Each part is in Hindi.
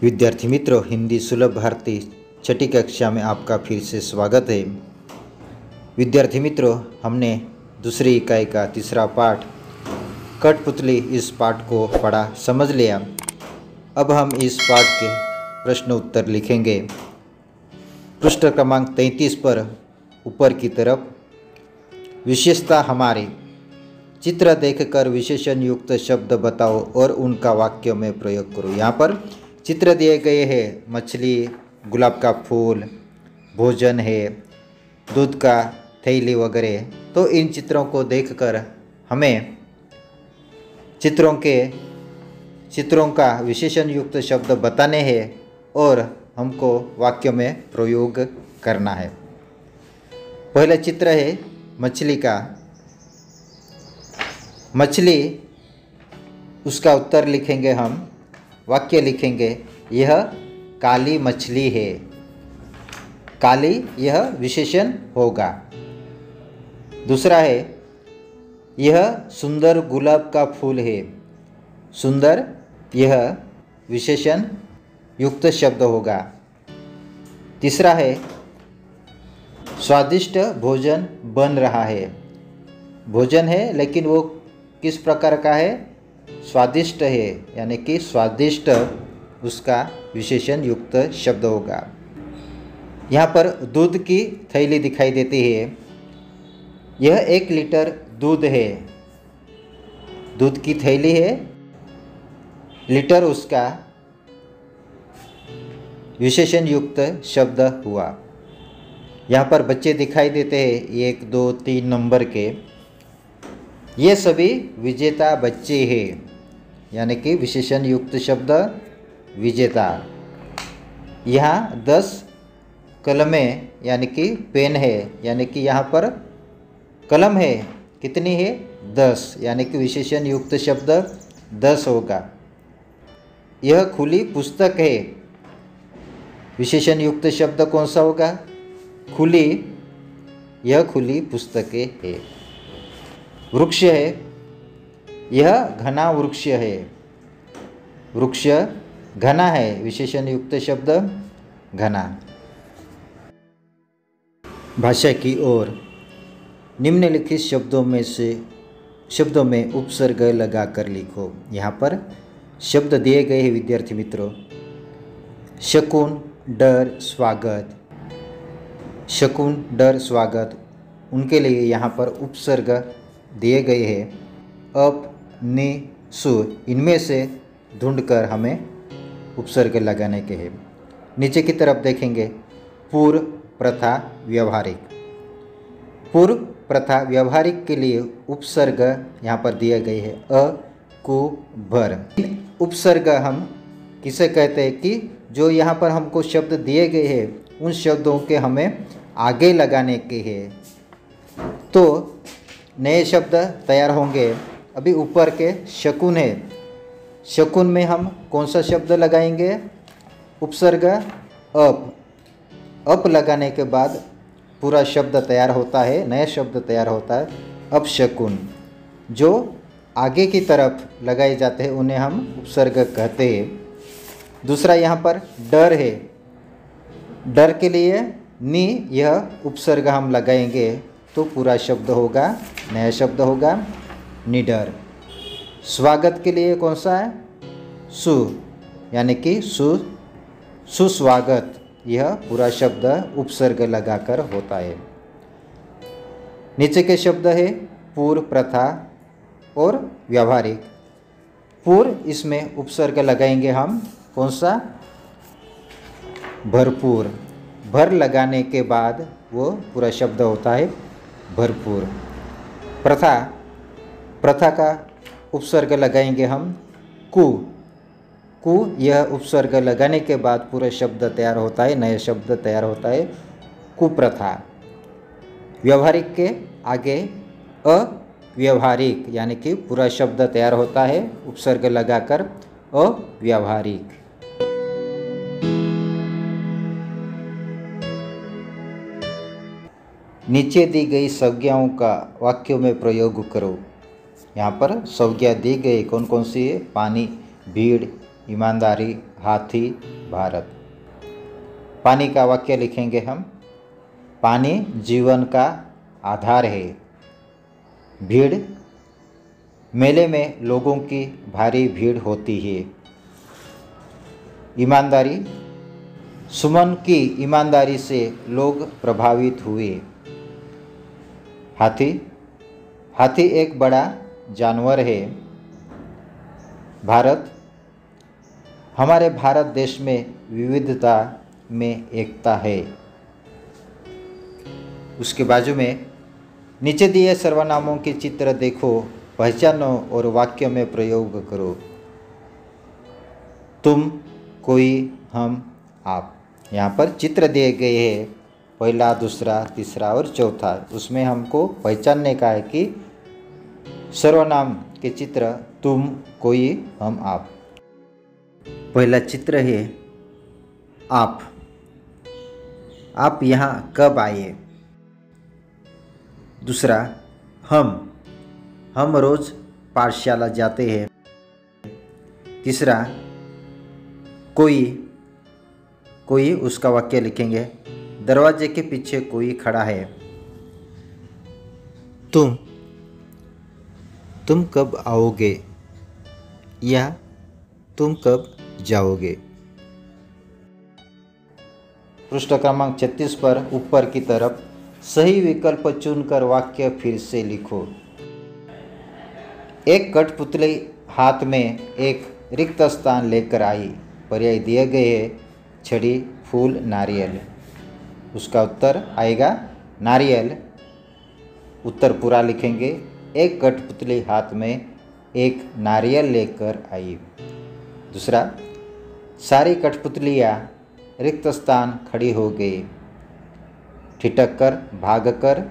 विद्यार्थी मित्रों, हिंदी सुलभ भारती छठी कक्षा में आपका फिर से स्वागत है। विद्यार्थी मित्रों, हमने दूसरी इकाई का तीसरा पाठ कठपुतली इस पाठ को पढ़ा समझ लिया। अब हम इस पाठ के प्रश्न उत्तर लिखेंगे। पृष्ठ क्रमांक 33 पर ऊपर की तरफ विशेषता हमारी, चित्र देखकर विशेषण युक्त शब्द बताओ और उनका वाक्य में प्रयोग करो। यहाँ पर चित्र दिए गए हैं, मछली, गुलाब का फूल, भोजन है, दूध का थैली वगैरह। तो इन चित्रों को देखकर हमें चित्रों का विशेषण युक्त शब्द बताने हैं और हमको वाक्य में प्रयोग करना है। पहला चित्र है मछली का। मछली, उसका उत्तर लिखेंगे हम, वाक्य लिखेंगे, यह काली मछली है। काली यह विशेषण होगा। दूसरा है, यह सुंदर गुलाब का फूल है। सुंदर यह विशेषण युक्त शब्द होगा। तीसरा है, स्वादिष्ट भोजन बन रहा है। भोजन है लेकिन वो किस प्रकार का है? स्वादिष्ट है, यानी कि स्वादिष्ट उसका विशेषण युक्त शब्द होगा। यहाँ पर दूध की थैली दिखाई देती है। यह 1 लीटर दूध है। दूध की थैली है, लीटर उसका विशेषण युक्त शब्द हुआ। यहाँ पर बच्चे दिखाई देते हैं 1, 2, 3 नंबर के। ये सभी विजेता बच्चे हैं, यानी कि विशेषण युक्त शब्द विजेता। यहाँ 10 कलमें यानी कि पेन है, यानी कि यहाँ पर कलम है, कितनी है? 10, यानी कि विशेषण युक्त शब्द 10 होगा। यह खुली पुस्तक है। विशेषण युक्त शब्द कौन सा होगा? खुली, यह खुली पुस्तकें है। वृक्ष है, यह घना वृक्ष है। वृक्ष घना है, विशेषण युक्त शब्द घना। भाषा की ओर, निम्नलिखित शब्दों में उपसर्ग लगाकर लिखो। यहाँ पर शब्द दिए गए हैं विद्यार्थी मित्रों। शकुन, डर, स्वागत। शकुन, डर, स्वागत, उनके लिए यहाँ पर उपसर्ग दिए गए हैं। अप, नि, सु, इनमें से ढूंढकर हमें उपसर्ग लगाने के हैं। नीचे की तरफ देखेंगे, पूर्व, प्रथा, व्यवहारिक। पूर्व, प्रथा, व्यवहारिक के लिए उपसर्ग यहाँ पर दिए गए हैं। अ, कु, भर। उपसर्ग हम किसे कहते हैं कि जो यहाँ पर हमको शब्द दिए गए हैं उन शब्दों के हमें आगे लगाने के हैं तो नए शब्द तैयार होंगे। अभी ऊपर के शकुन है। शकुन में हम कौन सा शब्द लगाएंगे? उपसर्ग अप। अप लगाने के बाद पूरा शब्द तैयार होता है, नया शब्द तैयार होता है, अपशकुन। जो आगे की तरफ लगाए जाते हैं उन्हें हम उपसर्ग कहते हैं। दूसरा यहाँ पर डर है। डर के लिए नि, यह उपसर्ग हम लगाएंगे तो पूरा शब्द होगा, नया शब्द होगा, निडर। स्वागत के लिए कौन सा है? सु, यानी कि सुस्वागत, यह पूरा शब्द उपसर्ग लगाकर होता है। नीचे के शब्द है पूर्व, प्रथा और व्यावहारिक। पूर्व, इसमें उपसर्ग लगाएंगे हम कौन सा? भरपूर। भर लगाने के बाद वो पूरा शब्द होता है भरपूर। प्रथा, प्रथा का उपसर्ग लगाएंगे हम कु। कु, यह उपसर्ग लगाने के बाद पूरा शब्द तैयार होता है, नया शब्द तैयार होता है, कुप्रथा। व्यवहारिक के आगे अव्यवहारिक, यानी कि पूरा शब्द तैयार होता है उपसर्ग लगाकर, अव्यवहारिक। नीचे दी गई संज्ञाओं का वाक्यों में प्रयोग करो। यहाँ पर संज्ञा दी गई कौन कौन सी है? पानी, भीड़, ईमानदारी, हाथी भारत। पानी का वाक्य लिखेंगे हम। पानी जीवन का आधार है। भीड़, मेले में लोगों की भारी भीड़ होती है। ईमानदारी, सुमन की ईमानदारी से लोग प्रभावित हुए। हाथी, हाथी एक बड़ा जानवर है। भारत, हमारे भारत देश में विविधता में एकता है। उसके बाजू में नीचे दिए सर्वनामों के चित्र देखो, पहचानो और वाक्य में प्रयोग करो। तुम, कोई, हम, आप। यहाँ पर चित्र दिए गए हैं, पहला, दूसरा, तीसरा और चौथा। उसमें हमको पहचानने का है कि सर्वनाम के चित्र तुम, कोई, हम, आप। पहला चित्र है आप। आप यहाँ कब आए? दूसरा, हम रोज पाठशाला जाते हैं। तीसरा, कोई उसका वाक्य लिखेंगे। दरवाजे के पीछे कोई खड़ा है। तुम कब आओगे या तुम कब जाओगे? पृष्ठ क्रमांक 36 पर ऊपर की तरफ सही विकल्प चुनकर वाक्य फिर से लिखो। एक कठपुतली हाथ में एक रिक्त स्थान लेकर आई। पर्याय दिए गए हैं छड़ी, फूल, नारियल। उसका उत्तर आएगा नारियल। उत्तर पूरा लिखेंगे। एक कठपुतली हाथ में एक नारियल लेकर आई। दूसरा, सारी कठपुतलियाँ रिक्त स्थान खड़ी हो गई। ठिठक कर, भाग कर,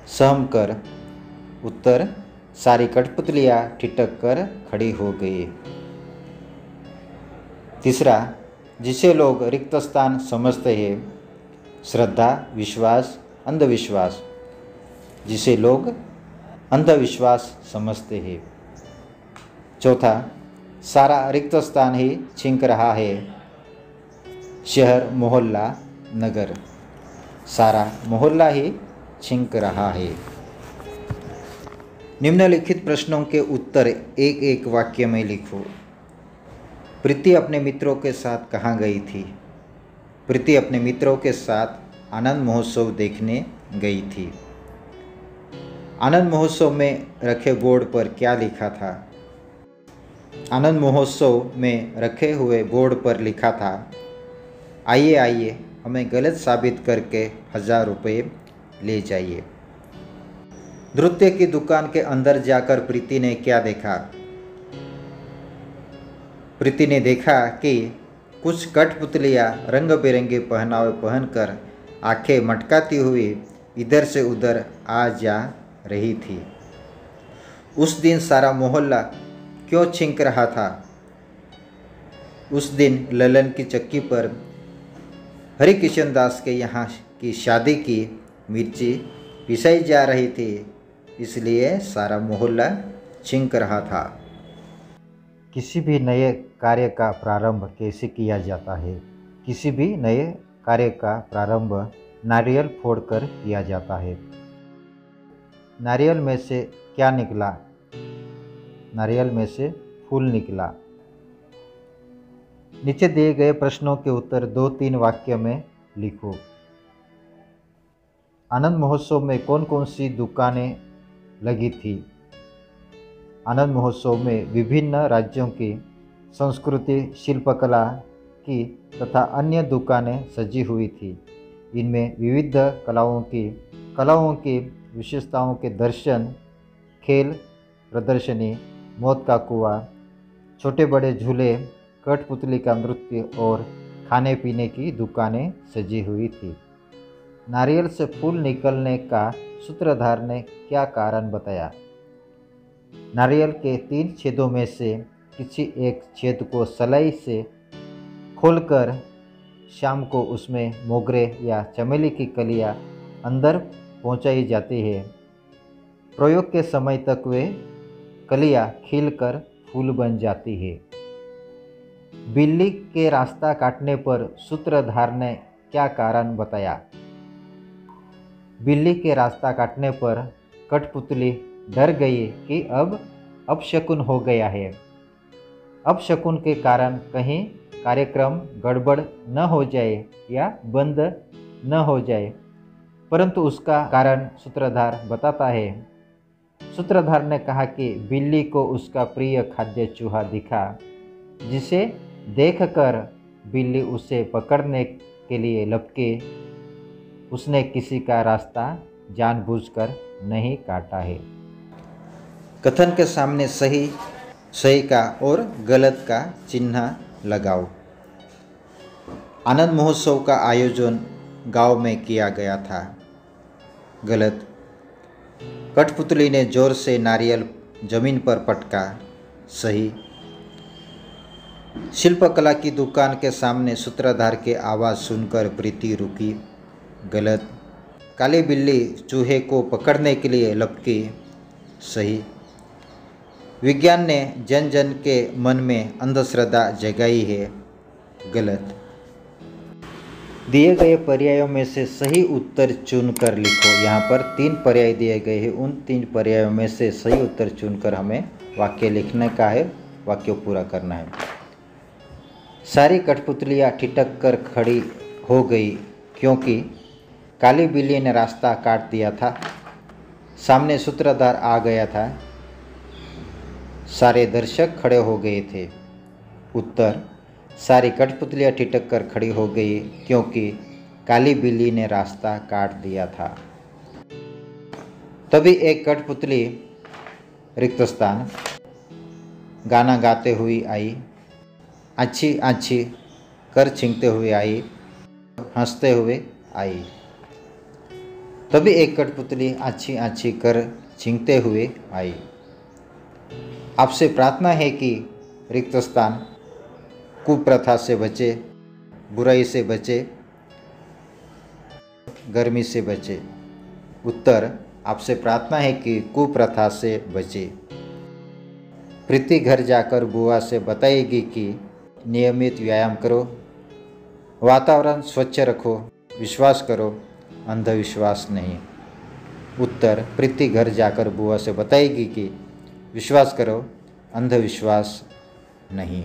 सहम कर। उत्तर, सारी कठपुतलियाँ ठिठक कर खड़ी हो गई। तीसरा, जिसे लोग रिक्त स्थान समझते हैं। श्रद्धा, विश्वास, अंधविश्वास। जिसे लोग अंधविश्वास समझते हैं। चौथा, सारा रिक्त स्थान ही छींक रहा है। शहर, मोहल्ला, नगर। सारा मोहल्ला ही छींक रहा है। निम्नलिखित प्रश्नों के उत्तर एक एक वाक्य में लिखो। प्रीति अपने मित्रों के साथ कहाँ गई थी? प्रीति अपने मित्रों के साथ आनंद महोत्सव देखने गई थी। आनंद महोत्सव में रखे बोर्ड पर क्या लिखा था? आनंद महोत्सव में रखे हुए बोर्ड पर लिखा था, आइए आइए हमें गलत साबित करके 1000 रुपये ले जाइए। नृत्य की दुकान के अंदर जाकर प्रीति ने क्या देखा? प्रीति ने देखा कि कुछ कठपुतलियाँ रंग बिरंगे पहनावे पहनकर आंखें मटकाती हुई इधर से उधर आ जा रही थी। उस दिन सारा मोहल्ला क्यों छींक रहा था? उस दिन ललन की चक्की पर हरिकिशन दास के यहाँ की शादी की मिर्ची पिसाई जा रही थी, इसलिए सारा मोहल्ला छींक रहा था। किसी भी नए कार्य का प्रारंभ कैसे किया जाता है? किसी भी नए कार्य का प्रारंभ नारियल फोड़कर किया जाता है। नारियल में से क्या निकला? नारियल में से फूल निकला। नीचे दिए गए प्रश्नों के उत्तर 2-3 वाक्य में लिखो। आनंद महोत्सव में कौन कौन सी दुकानें लगी थी? आनंद महोत्सव में विभिन्न राज्यों की संस्कृति, शिल्पकला की तथा अन्य दुकानें सजी हुई थी। इनमें विविध कलाओं की विशेषताओं के दर्शन, खेल प्रदर्शनी, मौत का कुआं, छोटे बड़े झूले, कठपुतली का नृत्य और खाने पीने की दुकानें सजी हुई थी। नारियल से फूल निकलने का सूत्रधार ने क्या कारण बताया? नारियल के 3 छेदों में से किसी एक छेद को सलाई से खोलकर शाम को उसमें मोगरे या चमेली की कलियां अंदर पहुंचाई जाती है। प्रयोग के समय तक वे कलियां खिलकर फूल बन जाती है। बिल्ली के रास्ता काटने पर सूत्रधार ने क्या कारण बताया? बिल्ली के रास्ता काटने पर कठपुतली डर गई कि अब अपशकुन हो गया है। अपशकुन के कारण कहीं कार्यक्रम गड़बड़ न हो जाए या बंद न हो जाए, परंतु उसका कारण सूत्रधार बताता है। सूत्रधार ने कहा कि बिल्ली को उसका प्रिय खाद्य चूहा दिखा, जिसे देखकर बिल्ली उसे पकड़ने के लिए लपकी। उसने किसी का रास्ता जानबूझकर नहीं काटा है। कथन के सामने सही का और गलत का चिन्ह लगाओ। आनंद महोत्सव का आयोजन गांव में किया गया था। गलत। कठपुतली ने जोर से नारियल जमीन पर पटका। सही। शिल्पकला की दुकान के सामने सूत्रधार की आवाज़ सुनकर प्रीति रुकी। गलत। काली बिल्ली चूहे को पकड़ने के लिए लपकी। सही। विज्ञान ने जन जन के मन में अंधश्रद्धा जगाई है। गलत। दिए गए पर्यायों में से सही उत्तर चुनकर लिखो। यहाँ पर 3 पर्याय दिए गए हैं। उन 3 पर्यायों में से सही उत्तर चुनकर हमें वाक्य लिखने का है, वाक्य पूरा करना है। सारी कठपुतलियाँ ठिठक कर खड़ी हो गई क्योंकि काली बिल्ली ने रास्ता काट दिया था। सामने सूत्रधार आ गया था। सारे दर्शक खड़े हो गए थे। उत्तर: सारी कठपुतलियाँ ठिठक कर खड़ी हो गई क्योंकि काली बिल्ली ने रास्ता काट दिया था। तभी एक कठपुतली रिक्त स्थान गाना गाते हुए आई, आछी आछी कर छींकते हुए आई, हंसते हुए आई। तभी एक कठपुतली आछी आछी कर छींकते हुए आई। आपसे प्रार्थना है कि रिक्त स्थान कुप्रथा से बचे, बुराई से बचे, गर्मी से बचे। उत्तर: आपसे प्रार्थना है कि कुप्रथा से बचे। प्रीति घर जाकर बुआ से बताएगी कि नियमित व्यायाम करो, वातावरण स्वच्छ रखो, विश्वास करो, अंधविश्वास नहीं। उत्तर: प्रीति घर जाकर बुआ से बताएगी कि विश्वास करो, अंधविश्वास नहीं।